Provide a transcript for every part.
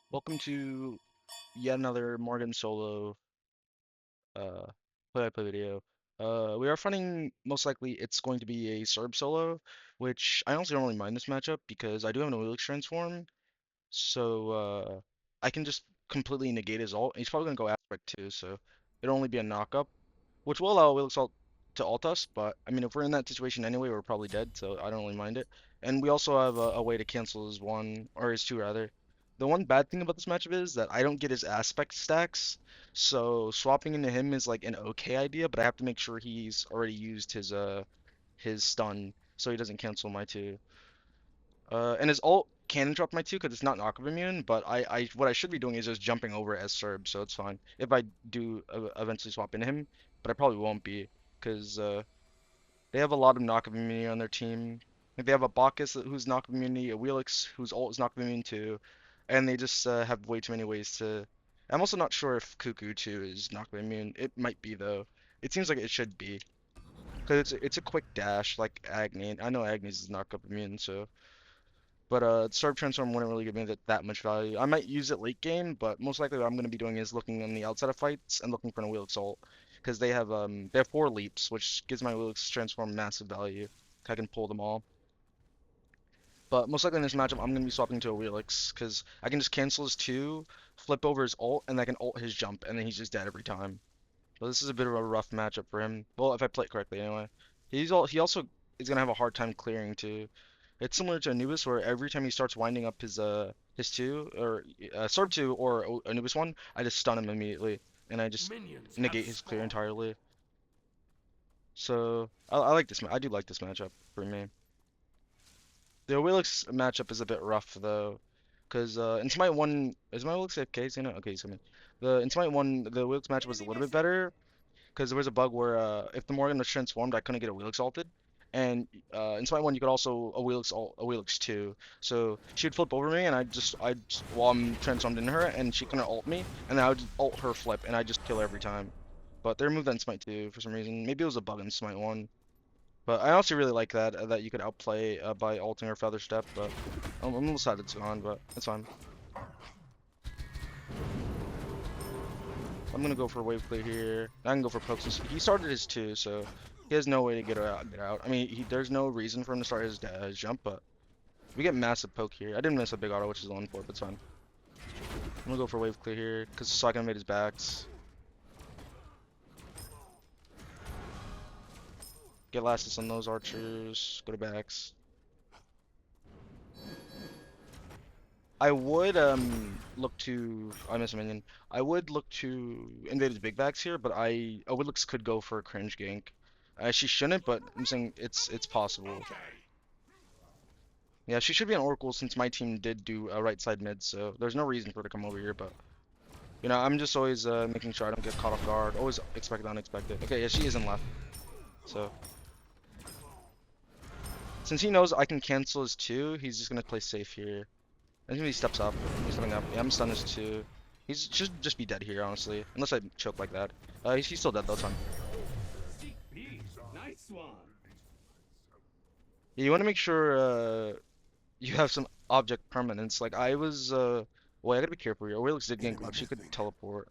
Welcome to yet another Morgan solo uh play-by-play video. We are finding most likely it's going to be a Serb solo, which I honestly don't really mind this matchup because I do have an Oilix transform, so I can just completely negate his ult. He's probably gonna go aspect too, so it'll only be a knockup, which will allow Oilix ult to ult us, but I mean if we're in that situation anyway, we're probably dead, so I don't really mind it. And we also have a way to cancel his one, or his two rather. The one bad thing about this matchup is that I don't get his aspect stacks, so swapping into him is like an okay idea, but I have to make sure he's already used his stun so he doesn't cancel my two. And his ult can interrupt my two because it's not knockup immune, but what I should be doing is just jumping over as Serb, so it's fine if I do eventually swap into him, but I probably won't be because they have a lot of knockup immunity on their team. Like they have a Bacchus who's knockup immunity, a Wheelix whose ult is knockup immune too, and they just have way too many ways to. I'm also not sure if Cuckoo too is knockup immune. It might be though. It seems like it should be because it's a quick dash like Agni. I know Agni's is knockup immune, so. But Starve Transform wouldn't really give me that much value. I might use it late game, but most likely what I'm going to be doing is looking on the outside of fights and looking for an Wheelix ult. Because they have 4 leaps, which gives my Wheelix Transform massive value. I can pull them all. But most likely in this matchup, I'm going to be swapping to a Wheelix, because I can just cancel his 2, flip over his ult, and I can ult his jump, and then he's just dead every time. So this is a bit of a rough matchup for him. Well, if I play it correctly anyway. He also is gonna have a hard time clearing too. It's similar to Anubis where every time he starts winding up his two or Sword two or Anubis one, I just stun him immediately and I just Minions have negate his clear spawned. entirely. So I like this. I do like this matchup for me. The Wilix matchup is a bit rough though, because in Smite one is my Wilix AFK? You know, okay, so the in Smite one the Wilix matchup was a Enemy little bit missing. better because there was a bug where if the Morgan was transformed, I couldn't get a Wheelix ulted. And in Smite 1, you could also a Wheelix 2. So she would flip over me, and while I'm transformed into her, and she couldn't ult me, and then I would just ult her flip, and I just kill her every time. But they removed that in Smite 2 for some reason. Maybe it was a bug in Smite 1. But I also really like that you could outplay by ulting her Feather Step. But I'm a little sad it's gone, but it's fine. I'm gonna go for wave clear here. I can go for pokes. He started his 2, so he has no way to get out. I mean, there's no reason for him to start his jump, but we get massive poke here. I didn't miss a big auto, which is 1-4, but it's fine. I'm gonna go for wave clear here, because so I can made his backs. Get lastus on those archers. Go to backs. I would look to I miss a minion. I would look to invade his big backs here, but Woodlix could go for a cringe gank. She shouldn't, but I'm saying it's possible. Okay. Yeah, she should be an Oracle since my team did do a right side mid, so there's no reason for her to come over here, but you know, I'm just always making sure I don't get caught off guard. Always expect the unexpected. Okay, yeah, she isn't left. So since he knows I can cancel his 2, he's just gonna play safe here. I think he steps up. He's stepping up. Yeah, I'm stunned his 2. He should just be dead here, honestly. Unless I choke like that. He's still dead though, it's fine. Seek peace. Nice one. Yeah, you wanna make sure you have some object permanence. Like I was well, I gotta be careful here. Aurelix did gank left. She could teleport.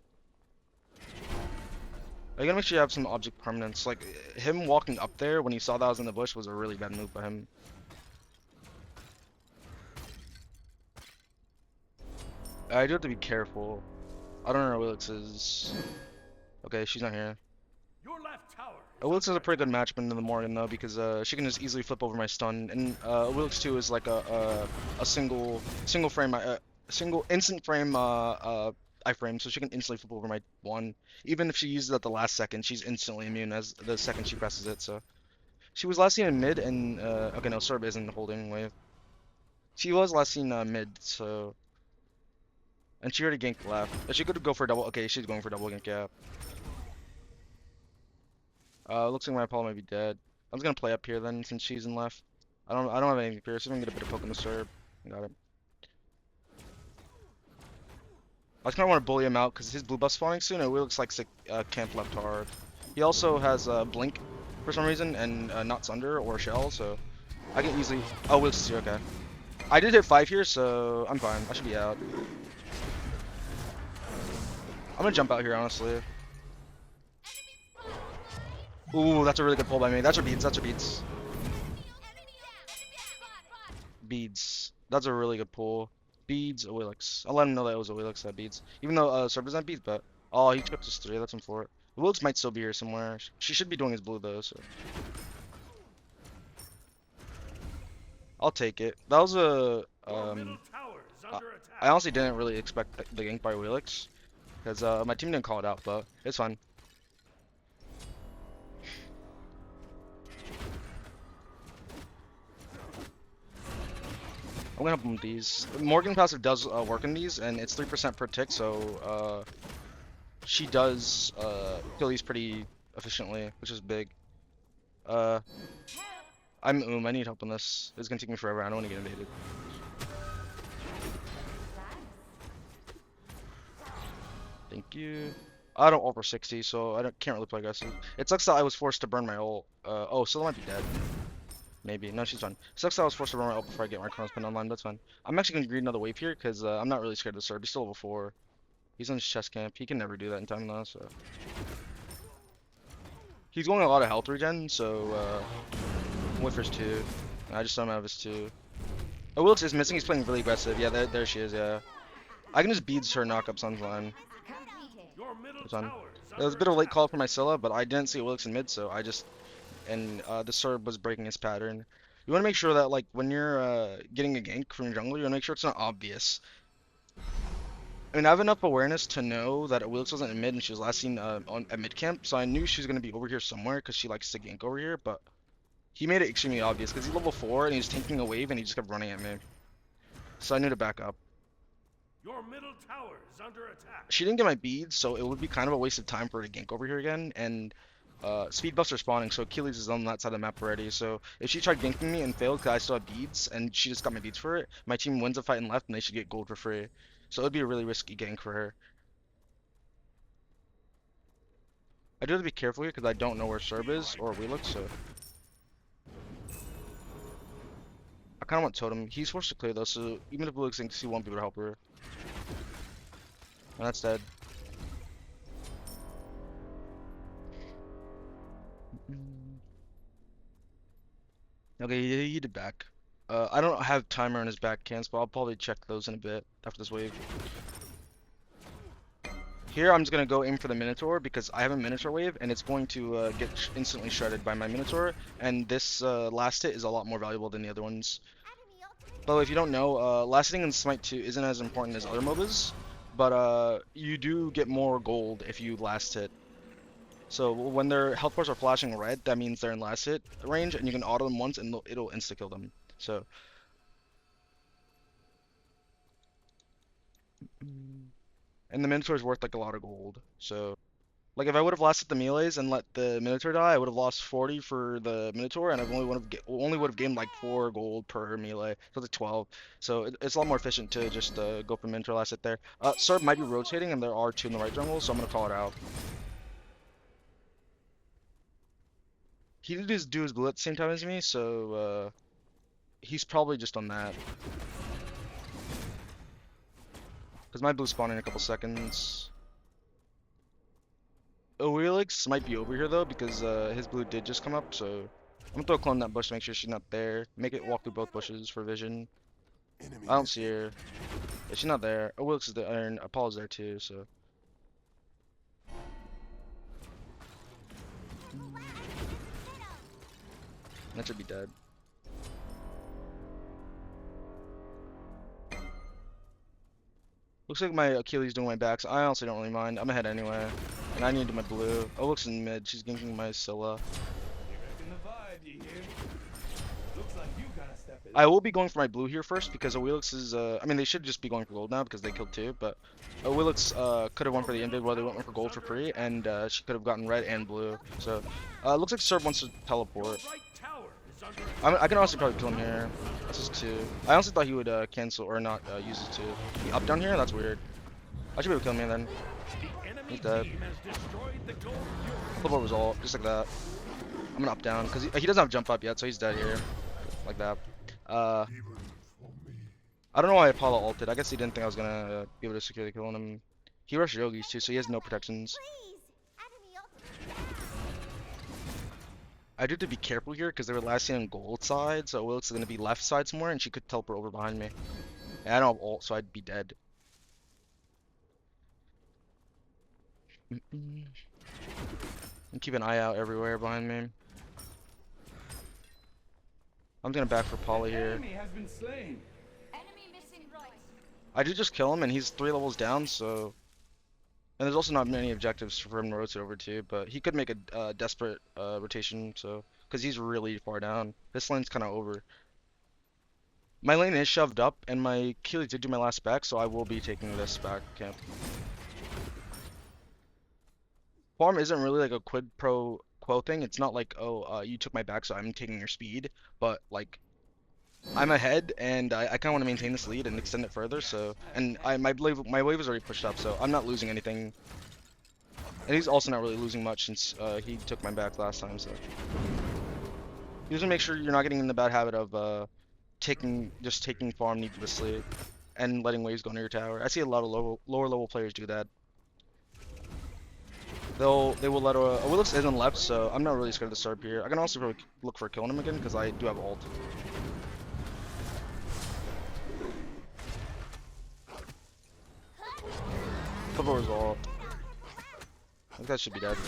I gotta make sure you have some object permanence. Like him walking up there when he saw that I was in the bush was a really bad move by him. I do have to be careful. I don't know where Aurelix is. Okay, she's not here. Your left tower is Aurelix is under a pretty good attack. matchup into the Morgan though because she can just easily flip over my stun, and Aurelix 2 is like a single frame single instant frame iframe, so she can instantly flip over my 1. Even if she uses it at the last second, she's instantly immune as the second she presses it. So she was last seen in mid, and okay, no, Serb isn't holding wave. She was last seen mid, so and she already ganked left. She could go for double. Okay, she's going for double gank. Yeah. Looks like my Apollo might be dead. I was gonna play up here then since she's in left. I don't have anything here, so I'm gonna get a bit of poke in the Serb. Got it. I just kind of want to bully him out because his blue buff spawning soon. It looks like camp left hard. He also has blink for some reason and not Sunder or Shell, so I can easily. Oh, Wilkes is here. Okay. I did hit 5 here, so I'm fine. I should be out. I'm gonna jump out here, honestly. Ooh, that's a really good pull by me. That's her beads. That's her beads. Beads. That's a really good pull. Beads, Awilix. I'll let him know that it was Awilix that beads. Even though Server's not beads, but oh, he took his 3. That's him for it. Awilix might still be here somewhere. She should be doing his blue though, so I'll take it. That was a Your middle tower is I under I attack. honestly didn't really expect the gank by Awilix because my team didn't call it out, but it's fine. I'm gonna help him with these. Morgan passive does work in these, and it's 3% per tick, so she does kill these pretty efficiently, which is big. Uh, I need help on this. It's gonna take me forever. I don't want to get invaded. Thank you. I don't ult for 60, so can't really play aggressive. It sucks that I was forced to burn my ult. Oh, Scylla might be dead. Maybe. No, she's fine. It sucks that I was forced to burn my ult before I get my Chronos pin online. That's fine. I'm actually gonna greed another wave here because I'm not really scared of the Serb. He's still level 4. He's in his chest camp. He can never do that in time though, so. He's going a lot of health regen, so wait for his 2. I just saw him out of his 2. Oh, Wilkes is missing. He's playing really aggressive. Yeah, there she is. Yeah, I can just beads her knockup Sun's line. Your middle It's fun. tower is It was a under bit of a late attack. call for my Scylla, but I didn't see Wilkes in mid, so I just the Serb was breaking his pattern. You want to make sure that like when you're getting a gank from your jungler, you want to make sure it's not obvious. I mean, I have enough awareness to know that Wilkes wasn't in mid and she was last seen at mid camp, so I knew she was gonna be over here somewhere because she likes to gank over here, but he made it extremely obvious because he's level 4 and he's tanking a wave and he just kept running at me. So I knew to back up. Your middle tower is under attack. She didn't get my beads, so it would be kind of a waste of time for her to gank over here again. And speed buffs are spawning, so Achilles is on that side of the map already. So if she tried ganking me and failed because I still have beads, and she just got my beads for it, my team wins a fight and left, and they should get gold for free. So it would be a really risky gank for her. I do have to be careful here because I don't know where Serb is or we look, so I kind of want Totem. He's forced to clear though, so even if Blue looks thinks he won't be able to help her. And that's dead. Okay, he did back. I don't have timer on his back cans, but I'll probably check those in a bit after this wave. Here, I'm just gonna go aim for the Minotaur because I have a Minotaur wave, and it's going to get instantly shredded by my Minotaur. And this last hit is a lot more valuable than the other ones. By the way, if you don't know, last hitting in Smite 2 isn't as important as other MOBAs, but you do get more gold if you last hit. So when their health bars are flashing red, that means they're in last hit range, and you can auto them once, and it'll insta kill them. So. And the Minotaur is worth like a lot of gold. So, like if I would have lasted the melees and let the Minotaur die, I would have lost 40 for the Minotaur, and I only would have gained like 4 gold per melee. So it's like 12. So it's a lot more efficient to just go for Minotaur last hit there. Serb might be rotating, and there are 2 in the right jungle, so I'm gonna call it out. He did do his blue at the same time as me, so he's probably just on that. Because my blue spawned in a couple seconds. Oelix might be over here though because his blue did just come up, so I'm gonna throw a clone in that bush to make sure she's not there. Make it walk through both bushes for vision. I don't see her. Yeah, she's not there. Oelix is there, and Apollo's there too, so. That should be dead. Looks like my Achilles doing my back, so I honestly don't really mind. I'm ahead anyway. And I need my blue. Oelix in mid. She's ganking my Scylla. Directing the vibe, you hear? Looks like you gotta step it I up. will be going for my blue here first because Awilix is, I mean, they should just be going for gold now because they killed 2, but Awilix could have won for the invid while they went for gold for free, and she could have gotten red and blue. So, looks like Serb wants to Your teleport. right tower is under attack. I can honestly probably kill him here. That's his 2. I honestly thought he would cancel or not use his 2. He up down here? That's weird. I should be able to kill him here then. The enemy He's dead. team has destroyed the gold Teleport result, just like that. I'm gonna up down because he doesn't have jump up yet, so he's dead here. Like that. I don't know why Apollo ulted. I guess he didn't think I was gonna be able to secure the kill on him. He rushed Yogis too, so he has no protections. Please! Enemy ultimate down! I do have to be careful here because they were last seen on gold side, so Wilkes is gonna be left side somewhere, and she could teleport over behind me. And I don't have ult, so I'd be dead. And keep an eye out everywhere behind me. I'm gonna back for Polly An here. enemy has been slain. Enemy missing right. I did just kill him, and he's 3 levels down, so. And there's also not many objectives for him to rotate over to, but he could make a desperate rotation, so. Because he's really far down. This lane's kind of over. My lane is shoved up, and my Keely did do my last back, so I will be taking this back camp. Farm isn't really like a quid pro quo thing. It's not like, oh, you took my back, so I'm taking your speed. But like, I'm ahead, and I kind of want to maintain this lead and extend it further. So, and my wave is already pushed up, so I'm not losing anything. And he's also not really losing much since he took my back last time. So, you just want to make sure you're not getting in the bad habit of just taking farm needlessly and letting waves go near your tower. I see a lot of lower level players do that. They will let Willis isn't left, so I'm not really scared of the Serb here. I can also probably look for killing him again because I do have ult. Flip over his ult. I think that should be dead.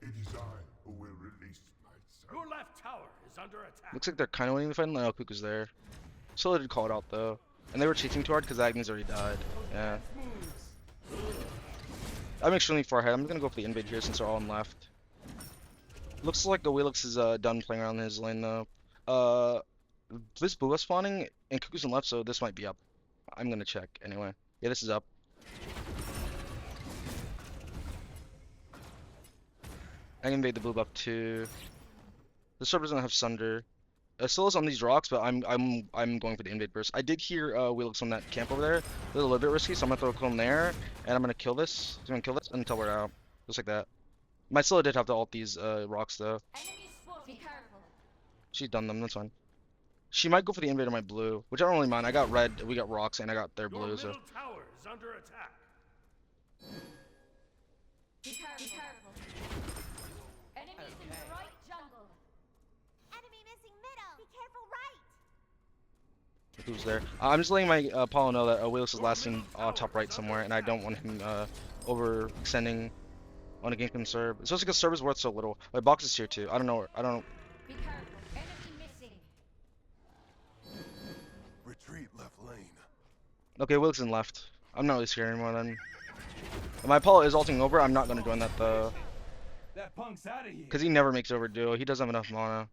It is I who will release myself. Your left tower is under attack. Looks like they're kind of winning the fight, and Lionel Cuckoo's there. Still did call it out though, and they were cheating too hard because Agnes already died. Yeah. I'm extremely far ahead. I'm gonna go for the invade here since they're all on left. Looks like the Wheelix is done playing around in his lane though. This Bua spawning and Cuckoo's on left, so this might be up. I'm gonna check anyway. Yeah, this is up. I can invade the blue buff too. The server doesn't have Sunder. Still is on these rocks, but I'm going for the invade burst. I did hear Wheelix on that camp over there. A little bit risky, so I'm gonna throw a clone there, and I'm gonna kill this. I'm gonna kill this until we're out, just like that. My Scylla did have to ult these rocks though. Enemy spotted. Be careful. She's done them. That's fine. She might go for the invade on my blue, which I don't really mind. I got red, we got rocks, and I got their Your blue. middle So tower is under attack. Be careful. Be careful. Enemies in the right jungle. Enemy missing middle. Be careful right. who's there? I'm just letting my Apollo know that Wheelix is last seen top right somewhere, and I don't want him overextending on a gank and serve. Especially because serve is worth so little. My box is here too. I don't know. I don't. Be careful. Enemy missing. Retreat left lane. Okay, Wheelix in left. I'm not really scared anymore then. If my Apollo is ulting over, I'm not gonna join that though, That punk's out of here. because he never makes it over duo. He doesn't have enough mana.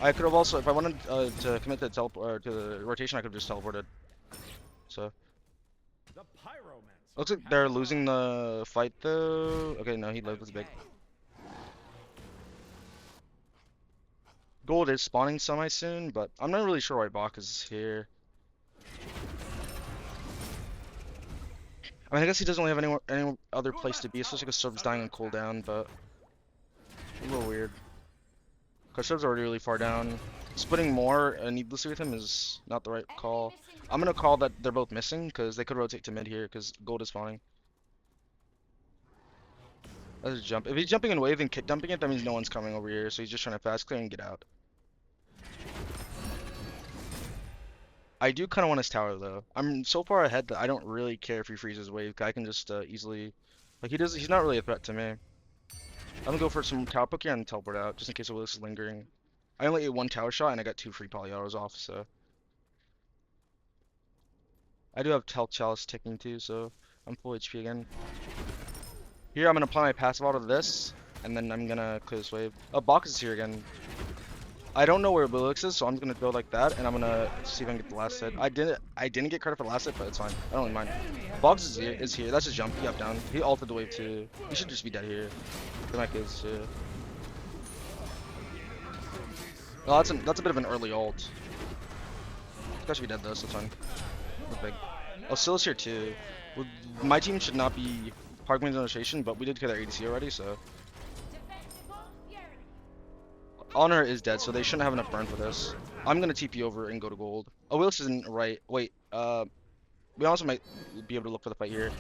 I could have also, if I wanted to commit to to the rotation, I could have just teleported. So The pyromancer. looks like they're losing the fight though. Okay, no, he lived. That's big. Gold is spawning semi soon, but I'm not really sure why Bach is here. I mean, I guess he doesn't really have any other place to be, especially because Serv's dying on cooldown, but a little weird. Because Serv's already really far down. Splitting more needlessly with him is not the right call. I'm gonna call that they're both missing, because they could rotate to mid here, because gold is spawning. Let's just jump. If he's jumping in wave and kit dumping it, that means no one's coming over here, so he's just trying to fast clear and get out. I do kind of want his tower though. I'm so far ahead that I don't really care if he freezes wave. I can just easily, like he's not really a threat to me. I'm gonna go for some tower poke here and teleport out, just in case Willis is lingering. I only ate one tower shot and I got 2 free poly autos off, so. I do have Health Chalice ticking too, so I'm full HP again. Here I'm gonna apply my passive auto to this, and then I'm gonna clear this wave. Oh, Box is here again. I don't know where Wilix is, so I'm just gonna go like that, and I'm gonna see if I can get the last hit. I didn't get credit for the last hit, but it's fine. I don't really mind. Box is here. That's his jump. He up down. He ulted the wave too. He should just be dead here. The mic is too. Oh, that's a bit of an early ult. That should be dead though, so it's fine. That's big. Oh, Scylla's here too. My team should not be Parkman's demonstration, but we did get our ADC already, so. Defensible fury. Honor is dead, so they shouldn't have enough burn for this. I'm gonna TP over and go to gold. Oh, Willis isn't right. Wait, We also might be able to look for the fight here.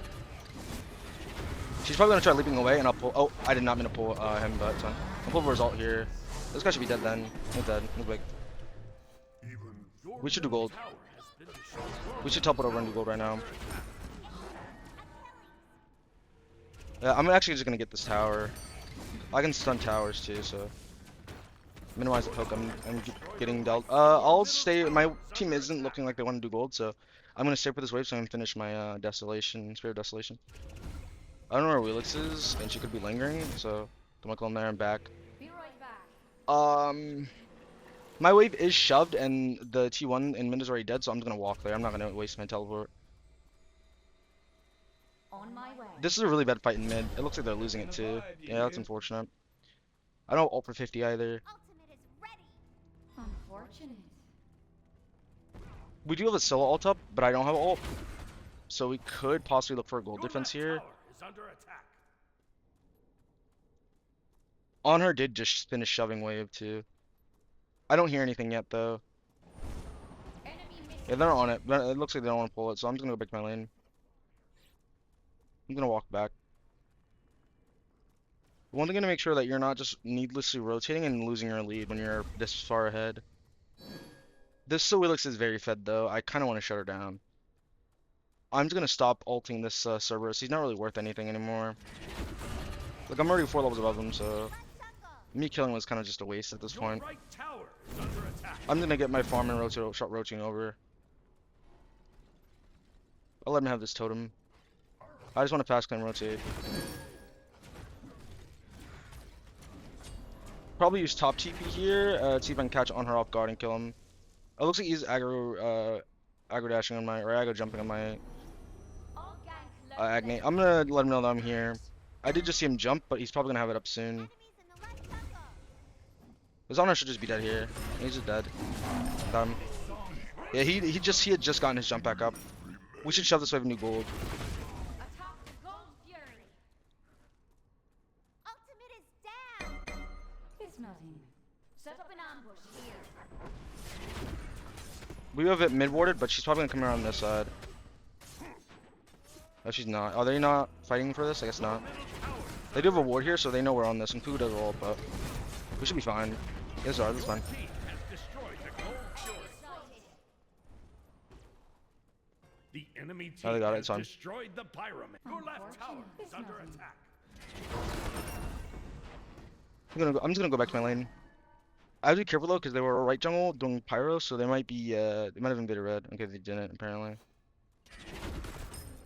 She's probably gonna try leaping away, and I'll pull. Oh, I did not mean to pull him, but it's fine. I'll pull for result here. This guy should be dead then. He's dead. He's big. Even We should do gold. Tower has been destroyed. We should teleport over and do gold right now. Yeah, I'm actually just gonna get this tower. I can stun towers too, so minimize the poke I'm getting dealt. I'll stay. My team isn't looking like they want to do gold, so I'm gonna stay for this wave so I can finish my desolation, spirit of desolation. I don't know where Wheelix is, and she could be lingering, so I'm gonna go in there and back. Be right back. My wave is shoved, and the T1 in mid is already dead, so I'm just gonna walk there. I'm not gonna waste my teleport. On my way. This is a really bad fight in mid. It looks like they're losing it too. Yeah, that's unfortunate. I don't ult for 50 either. Ultimate is ready. Unfortunate. We do have a solo ult up, but I don't have ult. So we could possibly look for a gold Your defense left here. tower is under attack. On her did just finish shoving wave too. I don't hear anything yet though. Enemy missing. Yeah, they're on it, but it looks like they don't want to pull it, so I'm just gonna go back to my lane. I'm gonna walk back. One thing to make sure that you're not just needlessly rotating and losing your lead when you're this far ahead. This Sowilix is very fed though. I kind of want to shut her down. I'm just gonna stop ulting this Cerberus. He's not really worth anything anymore. Like I'm already 4 levels above him, so me killing was kind of just a waste at this Your point. right tower is under attack. I'm gonna get my farm and rotate, start rotating over. I'll let him have this totem. I just want to fast claim rotate. Probably use top TP here, see if I can catch on her off guard and kill him. It looks like he's aggro dashing on my, or aggro jumping on my All gank Agnate. I'm gonna let him know that I'm here. I did just see him jump, but he's probably gonna have it up soon. Enemies in the left jungle. His honor should just be dead here. He's just dead. Got him. Yeah, he had just gotten his jump back up. We should shove this wave into gold. Attack the gold fury. Ultimate is down. It's nothing. Set up an ambush here. We have it mid warded, but she's probably gonna come around this side. No, she's not. Are they not fighting for this? I guess not. They do have a ward here, so they know we're on this, and Pooh does roll, but we should be fine. Yes, are. That's fine. Team has destroyed the gold fury. The enemy team Oh, they got it, has it's fine. destroyed the pyramid. Your left tower is under attack. I'm just gonna go back to my lane. I have to be careful though, because they were right jungle doing pyro, so they might be they might have invaded red. Okay, they didn't apparently.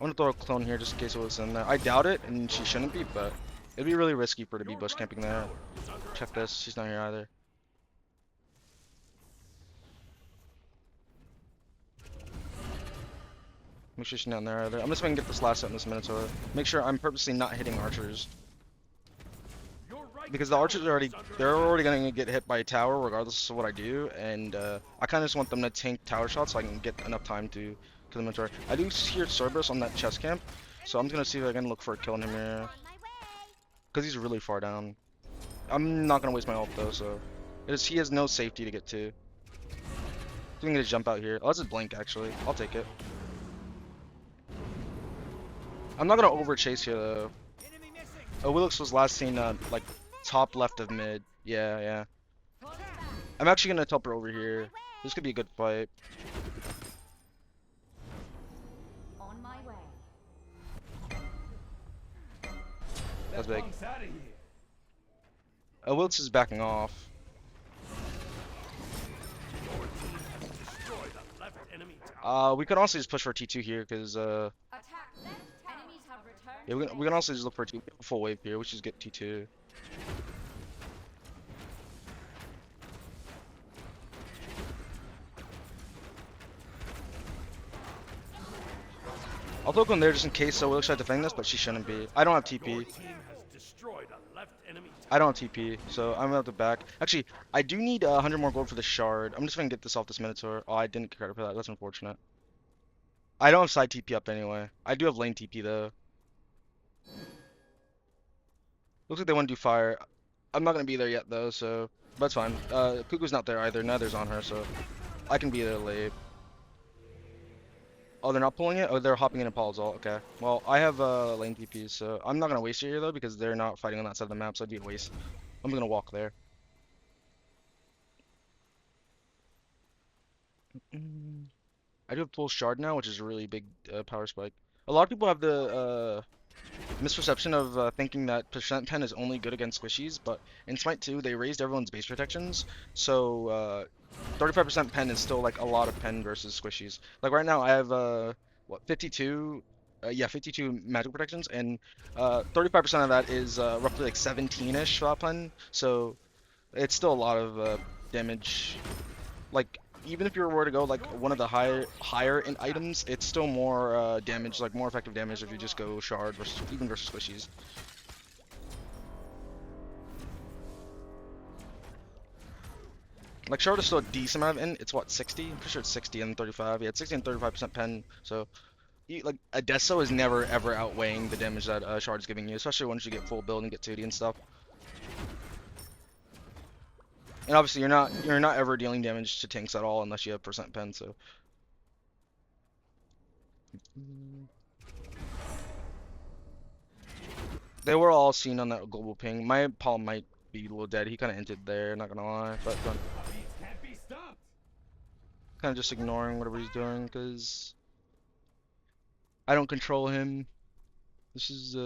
I'm gonna throw a clone here just in case it was in there. I doubt it, and she shouldn't be, but it'd be really risky for her to be Your bush right camping there. tower is under Check attack. this, she's not here either. Make sure she's not in there either. I'm just gonna get this last set in this Minotaur. Make sure I'm purposely not hitting archers. Your right Because the tower archers are already, is under they're attack. already gonna get hit by a tower regardless of what I do, and I kinda just want them to tank tower shots so I can get enough time to kill the Minotaur. I do hear Cerberus on that chest camp, so I'm just gonna see if I can look for killing him here. On my way. Because he's really far down. I'm not gonna waste my ult though, so he has no safety to get to. I'm gonna jump out here. Oh, that's a blink actually. I'll take it. I'm not gonna over chase here though. Oh, Willix was last seen like top left of mid. Yeah, yeah. I'm actually gonna teleport over here. This could be a good fight. On my way. That's big. Punk's outta here. Willix is backing off. Your team has destroyed a left enemy tower. We could also just push for T2 here, because Attack left tower. Enemies have returned. yeah, we can also just look for a full wave here. We should just get T2. I'll throw one there just in case, so Willix tried defending this, but she shouldn't be. I don't have Your TP. team has destroyed a left enemy tower. I don't have TP, so I'm gonna have to back. Actually, I do need 100 more gold for the shard. I'm just gonna get this off this Minotaur. Oh, I didn't get credit for that. That's unfortunate. I don't have side TP up anyway. I do have lane TP though. Looks like they want to do fire. I'm not gonna be there yet though, so that's fine. Kuku's not there either. Neither's on her, so I can be there late. Oh, they're not pulling it? Oh, they're hopping in Apollo's ult. Okay. Well, I have lane TPs, so I'm not gonna waste it here though because they're not fighting on that side of the map, so it'd be a waste. I'm gonna walk there. Mm, I do have full shard now, which is a really big power spike. A lot of people have the misperception of thinking that percent pen is only good against squishies, but in Smite 2 they raised everyone's base protections, so 35% pen is still like a lot of pen versus squishies. Like right now I have what 52 yeah 52 magic protections and 35% of that is roughly like 17ish pen, so it's still a lot of damage. Like even if you were to go like one of the higher in items, it's still more damage, like more effective damage if you just go shard versus even versus squishies. Like shard is still a decent amount of in. It's what 60? I'm pretty sure it's 60 and 35. Yeah, it's 60 and 35% pen. So like a Deso is never ever outweighing the damage that shard is giving you, especially once you get full build and get 2D and stuff. And obviously you're not ever dealing damage to tanks at all unless you have percent pen. So. They were all seen on that global ping. My Paul might be a little dead. He kind of ended there, not gonna lie. But Beats can't be stopped. kind of just ignoring whatever he's doing because I don't control him. This is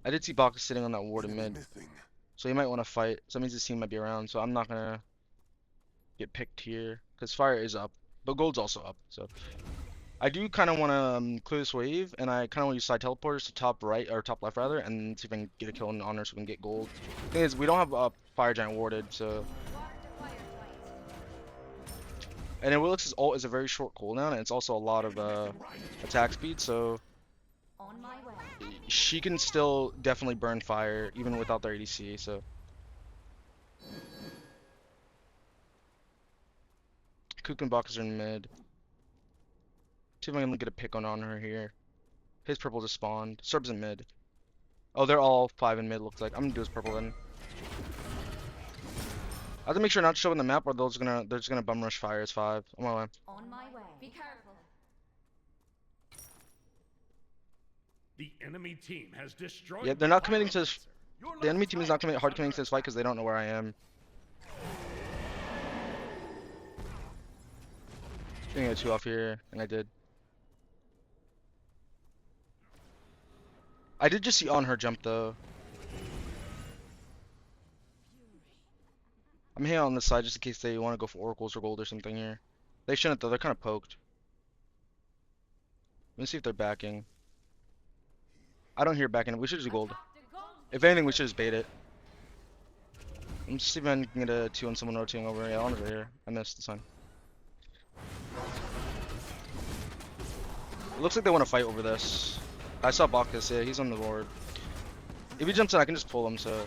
I did see Baka sitting on that ward in Enemy mid, missing. so he might want to fight. So that means his team might be around. So I'm not gonna get picked here because fire is up, but gold's also up. So I do kind of want to clear this wave, and I kind of want to use side teleporters to top right or top left rather, and see if I can get a kill in honor so we can get gold. Thing is, we don't have a fire giant warded, so. And then Willix's ult is a very short cooldown, and it's also a lot of attack speed, so On my way. she can still definitely burn fire even without their ADC. So Kook and Bakas are in mid. See if I can get a pick on her here. His purple just spawned. Serb's in mid. Oh, they're all 5 in mid. Looks like I'm gonna do his purple then. I have to make sure not to show in the map, or they're just gonna bum rush fire as 5. On my way. On my way. Be careful. The enemy team has destroyed. Yeah, they're not committing to this. Your The enemy last team is fight not committing hard committing to this fight because they don't know where I am. I'm gonna get 2 off here, and I did. I did just see on her jump though. I'm here on this side just in case they want to go for oracles or gold or something here. They shouldn't though, they're kind of poked. Let me see if they're backing. I don't hear backing. We should just do gold. If anything, we should just bait it. I'm just see if I can get a 2 on someone rotating over. Yeah, on right here. I missed this time. It looks like they want to fight over this. I saw Bacchus, yeah, he's on the board. If he jumps in, I can just pull him, so.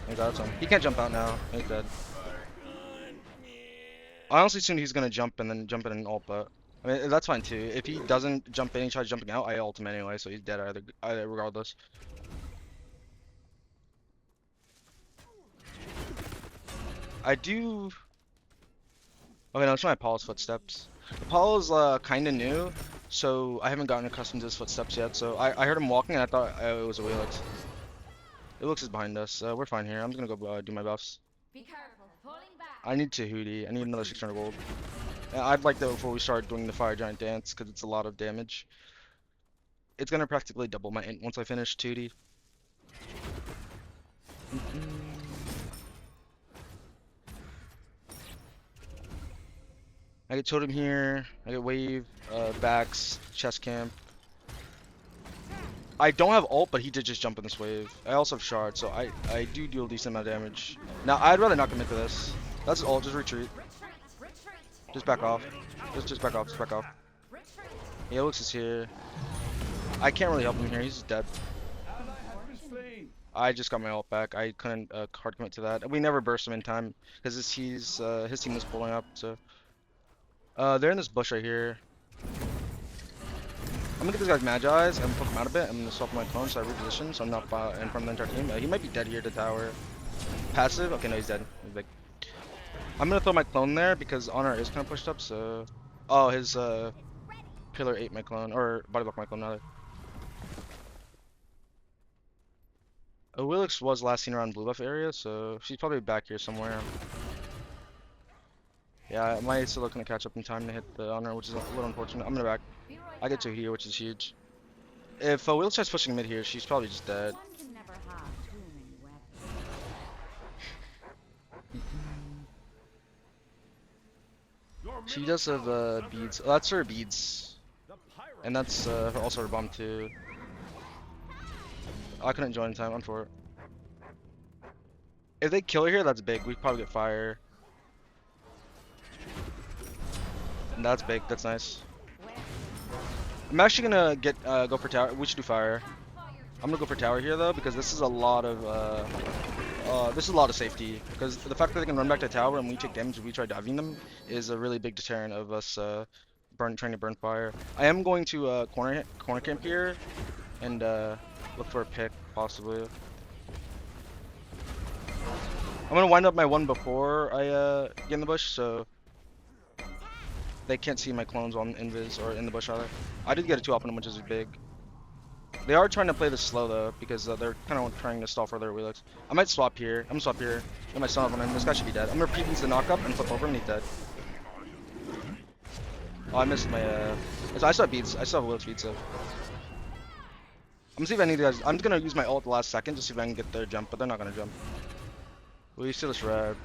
I got him. He can't jump out now. He's dead. I honestly assume he's gonna jump and then jump in and ult, but I mean that's fine too. If he doesn't jump in and tries jumping out, I ult him anyway, so he's dead either regardless. I do. Okay, no, it's my Apollo's footsteps. Apollo's kind of new, so I haven't gotten accustomed to his footsteps yet. So I heard him walking and I thought it was a Wheelix. It looks is behind us. We're fine here. I'm just gonna go do my buffs. Be careful. Pulling back. I need Tahuti. I need another 600 gold. I'd like that before we start doing the fire giant dance because it's a lot of damage. It's gonna practically double my int once I finish 2D. I get totem here. I get wave, backs, chest camp. I don't have ult, but he did just jump in this wave. I also have shard, so I do deal a decent amount of damage. Now I'd rather not commit to this. That's ult. Just retreat. Retreat. Retreat. Just back off. Just back off. Just back off. Retreat. Yeah, Lux is here. I can't really help him here. He's just dead. ally has been slain. I just got my ult back. I couldn't hard commit to that. We never burst him in time because his team was pulling up. So they're in this bush right here. I'm gonna get this guy's Magi's and poke him out a bit. I'm gonna swap my clone so I reposition so I'm not in front of the entire team. He might be dead here to tower. Passive? Okay, no, he's dead. He's like, I'm gonna throw my clone there because honor is kind of pushed up. So, oh, his pillar ate my clone or body block my clone rather. Willix was last seen around blue buff area, so she's probably back here somewhere. Yeah, my still looking to catch up in time to hit the honor, which is a little unfortunate. I'm gonna back. Be right I get back. to here, which is huge. If Willix tries pushing mid here, she's probably just dead. One can never have too many weapons. Your She middle does have tower is under beads. attack. Oh, that's her beads, The pyro and that's also her bomb too. I couldn't join in time. I'm for it. If they kill her here, that's big. We probably get fire. And that's big. That's nice. I'm actually gonna get go for tower. We should do fire. I'm gonna go for tower here though because this is a lot of safety. Because the fact that they can run back to tower and we take damage if we try diving them is a really big deterrent of us trying to burn fire. I am going to corner camp here and look for a pick possibly. I'm gonna wind up my one before I get in the bush so they can't see my clones on invis or in the bush either. I did get a 2 up on them, which is big. They are trying to play this slow though, because they're kind of trying to stall for their Wheelix. I might swap here. I'm gonna swap here. Get my stun up on him. This guy should be dead. I'm gonna pre-beat the knock up and flip over him and he's dead. Oh, I missed my I still have beads. I still have Wheelix beads, so. I'm gonna see if any of these guys. I'm just gonna use my ult the last second to see if I can get their jump, but they're not gonna jump. We steal this red.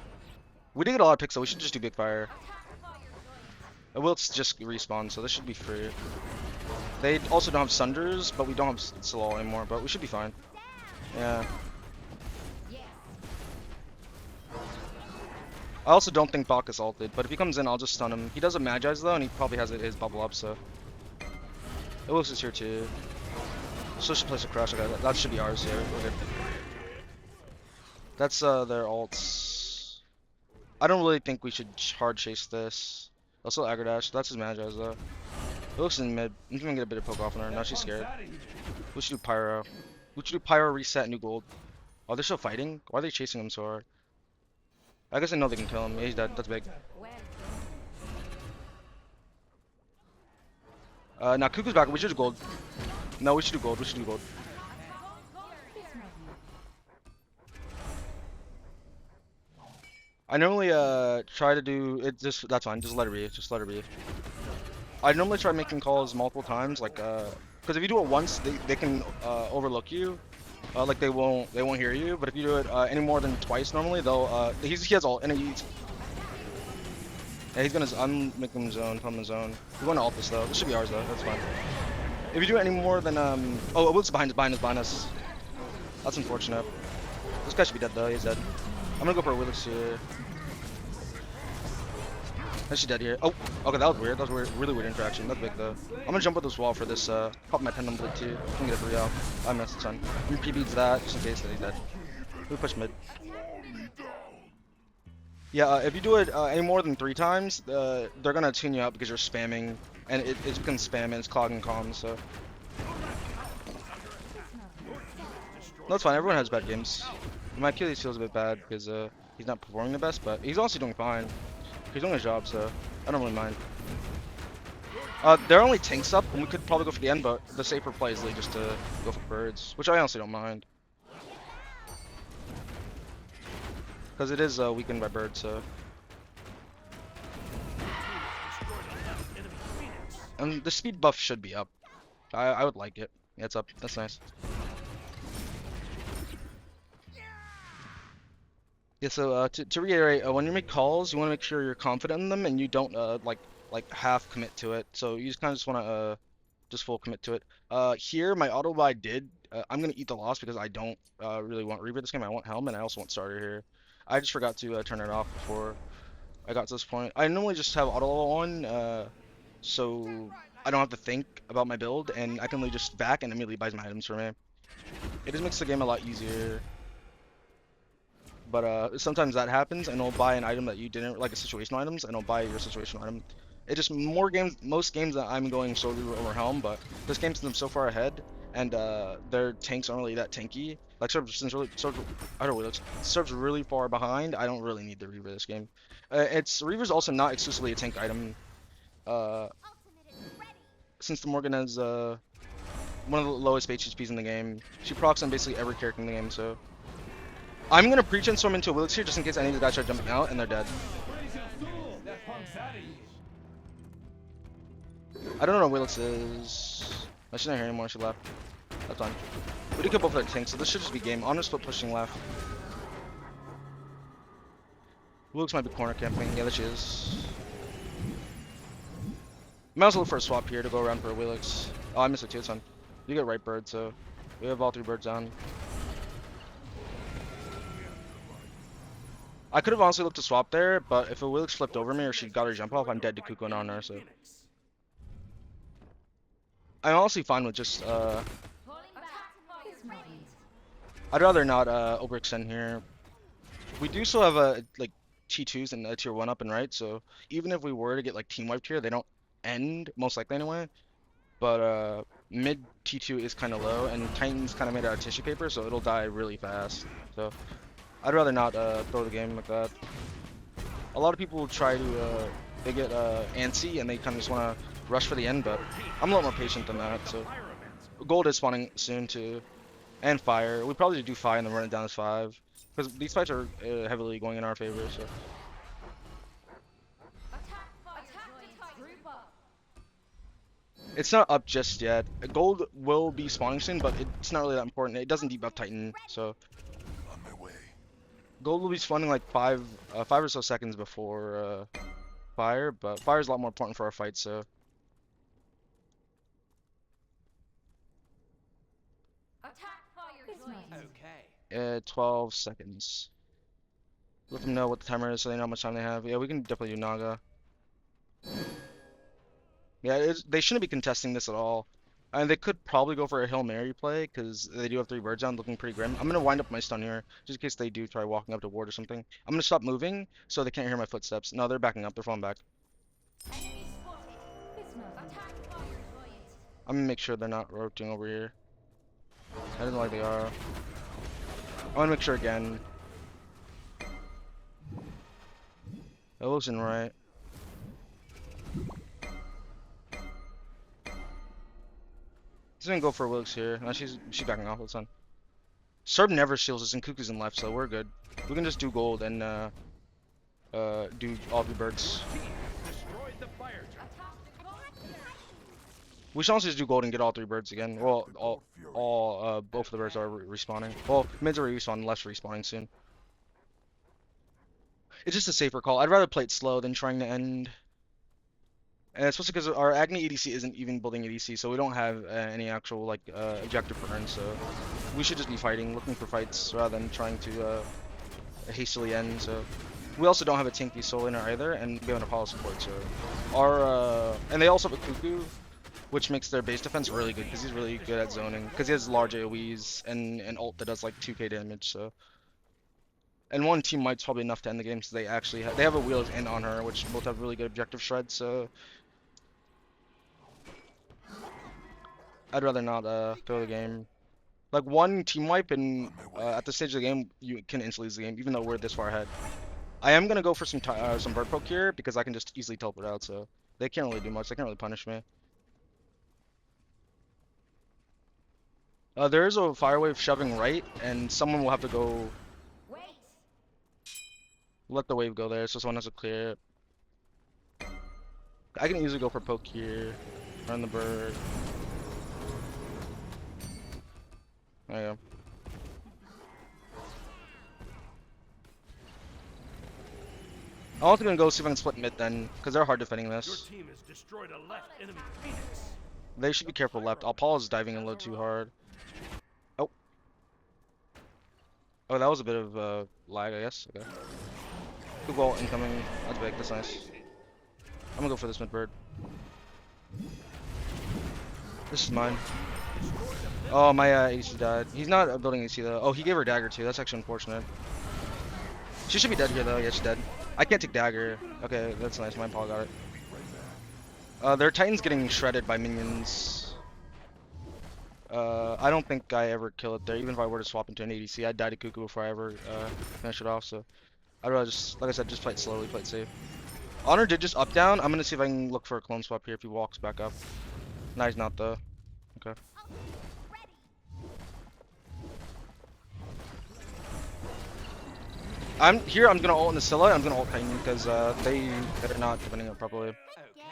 We did get a lot of picks, so we should just do big fire. Wheelix just respawn, so this should be free. They also don't have Sunders, but we don't have Salal anymore, but we should be fine. Yeah. I also don't think Bach is ulted, but if he comes in, I'll just stun him. He does have Magi's though, and he probably has his bubble up, so. Illux is here too. So should place a crush. Okay, that should be ours here. We're good. That's their ults. I don't really think we should hard chase this. Also aggro dash. That's his Magi's though. Illux in mid. I'm gonna get a bit of poke off on her. Now she's scared. We should do Pyro. We should do Pyro, reset, new gold. Oh, they're still fighting? Why are they chasing him so hard? I guess I know they can kill him. Yeah, he's dead. That's big. Now Cuckoo's back. We should do gold. No, we should do gold. We should do gold. I normally try to do it. Just that's fine. Just let it be. Just let it be. I normally try making calls multiple times, like because if you do it once, they can overlook you. Like they won't hear you. But if you do it any more than twice, normally they'll he has ult and he's gonna. I'm making him zone. Tell him to zone. We're going to ult this though. This should be ours though. That's fine. If you do it any more than oh, what's behind us? That's unfortunate. This guy should be dead though. He's dead. I'm gonna go for a Willix here. And she's dead here. Oh, okay, that was weird. That was weird. Really weird interaction. That's big though. I'm gonna jump with this wall for this. Pop my pendulum blade too. I can get a 3 out. I missed the sun. I'm gonna PB to that just in case that he's dead. We push mid. Yeah, if you do it any more than 3 times, they're gonna tune you out because you're spamming, and it's becomes spam and it's clogging comms. So that's fine. Everyone has bad games. My Achilles feels a bit bad because he's not performing the best, but he's honestly doing fine. He's doing his job, so I don't really mind. There are only tanks up, and we could probably go for the end, but the safer play is really just to go for birds, which I honestly don't mind. Because it is weakened by birds, so. And the speed buff should be up. I would like it. Yeah, it's up. That's nice. Yeah, so to reiterate, when you make calls, you want to make sure you're confident in them and you don't like half commit to it. So you just kind of just want to just full commit to it. Here my auto buy did. I'm gonna eat the loss because I don't really want Reaper this game. I want Helm and I also want Starter here. I just forgot to turn it off before I got to this point. I normally just have auto on, so I don't have to think about my build and I can really just back and immediately buys my items for me. It just makes the game a lot easier. But sometimes that happens, and it'll buy an item that you didn't like, a situational items, and it'll buy your situational item. It just more games, most games that I'm going slowly over Helm, but this game's them so far ahead, and their tanks aren't really that tanky. Like I don't know, Serb's really far behind. I don't really need the Reaver this game. Reaver's also not exclusively a tank item. Uh, Ultimate is ready. since the Morgan has one of the lowest HPs in the game, she procs on basically every character in the game. So I'm gonna pre-chain storm into a Wilix here just in case any of the guys start jumping out and they're dead. Raise your stool. That punk's out of here. I don't know what Wilix is. I shouldn't hear anymore. She left. That's fine. We did kill both of their tanks, so this should just be game. Honor split pushing left. Wilix might be corner camping. Yeah, there she is. Might as well look for a swap here to go around for a Wilix. Oh, I missed it too. It's fine. You get right bird, so we have all 3 birds down. I could have honestly looked to swap there, but if a Wilix flipped over me or she got her jump off, I'm dead to Kuko and Honor, so. I'm honestly fine with just, Falling back. Is ready. I'd rather not overextend here. We do still have like T2s and a tier 1 up and right, so even if we were to get like team wiped here, they don't end, most likely anyway. But mid T2 is kind of low, and Titan's kind of made out of tissue paper, so it'll die really fast. So I'd rather not throw the game like that. A lot of people will try to, they get antsy and they kind of just want to rush for the end, but I'm a lot more patient than that. So gold is spawning soon too, and fire. We probably do fire and then run it down as 5, because these fights are heavily going in our favor. So it's not up just yet. Gold will be spawning soon, but it's not really that important. It doesn't debuff Titan, so On my way. gold will be spawning like 5 or so seconds before fire, but fire is a lot more important for our fight. So Okay. 12 seconds. Let them know what the timer is so they know how much time they have. Yeah, we can definitely do Naga. Yeah, they shouldn't be contesting this at all. And they could probably go for a Hail Mary play because they do have 3 birds down, looking pretty grim. I'm gonna wind up my stun here just in case they do try walking up to ward or something. I'm gonna stop moving so they can't hear my footsteps. No, they're backing up. They're falling back. I'm gonna make sure they're not rotating over here. I don't know like they are. I wanna make sure again. That wasn't right. He's gonna go for Wilkes here. No, she's backing off. That's fine. Serb never shields us and Cuckoo's in left, so we're good. We can just do gold and do all 3 birds. Destroyed the fire tower. We should also just do gold and get all 3 birds again. Well, both of the birds are respawning. Well, mids are respawning, left's respawning soon. It's just a safer call. I'd rather play it slow than trying to end. And especially because our Agni EDC isn't even building EDC, so we don't have any actual like objective for earn. So we should just be fighting, looking for fights rather than trying to hastily end. So we also don't have a tanky soul inner either, and we have an Apollo support. So our and they also have a Cuckoo, which makes their base defense really good because he's really good at zoning because he has large AoEs and an ult that does like 2k damage. So. And one team might's probably enough to end the game, so they actually they have a Wheels and on her, which both have really good objective shreds. So I'd rather not throw the game. Like one team wipe and at this stage of the game you can instantly lose the game, even though we're this far ahead. I am gonna go for some bird poke here because I can just easily teleport out, so they can't really do much. They can't really punish me. There is a fire wave shoving right, and someone will have to go. Let the wave go there, so someone has to clear it. I can easily go for poke here. Run the bird. There you go. I'm also gonna go see if I can split mid then, because they're hard defending Your this. team has destroyed a left enemy Phoenix. They should be careful left. Apollo's diving in a little too hard. Oh. Oh, that was a bit of lag, I guess. Okay. Good ball incoming. That's big. That's nice. I'm gonna go for this mid bird. This is mine. Oh, my AC died. He's not building AC though. Oh, he gave her dagger too. That's actually unfortunate. She should be dead here though. Yeah, she's dead. I can't take dagger. Okay, that's nice. My Paul got it. Their Titan's getting shredded by minions. I don't think I ever kill it there. Even if I were to swap into an ADC, I'd die to Cuckoo before I ever finish it off. So I'd rather just, like I said, just play it slowly, play it safe. Honor did just up down. I'm gonna see if I can look for a clone swap here if he walks back up. No, he's not though. Okay. Ready. I'm here. I'm gonna ult in the Scylla. I'm gonna ult Titan because they're not defending it properly. Good game.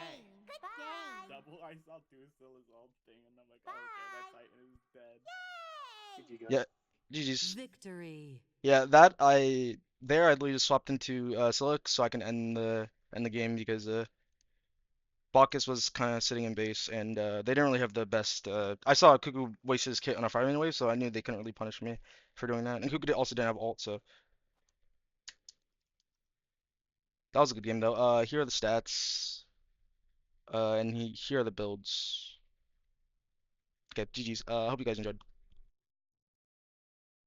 Good game. Double, I saw two Silla's ult thing, and I'm like, oh, okay, that Titan is dead. Yeah. GG's. Victory. Yeah, that I literally just swapped into Scylla so I can end the game because Bacchus was kind of sitting in base and they didn't really have the best. I saw Cuckoo waste his kit on a fire anyway, so I knew they couldn't really punish me for doing that. And Cuckoo also didn't have ult, so that was a good game though. Here are the stats. Here are the builds. Okay, GG's. I hope you guys enjoyed.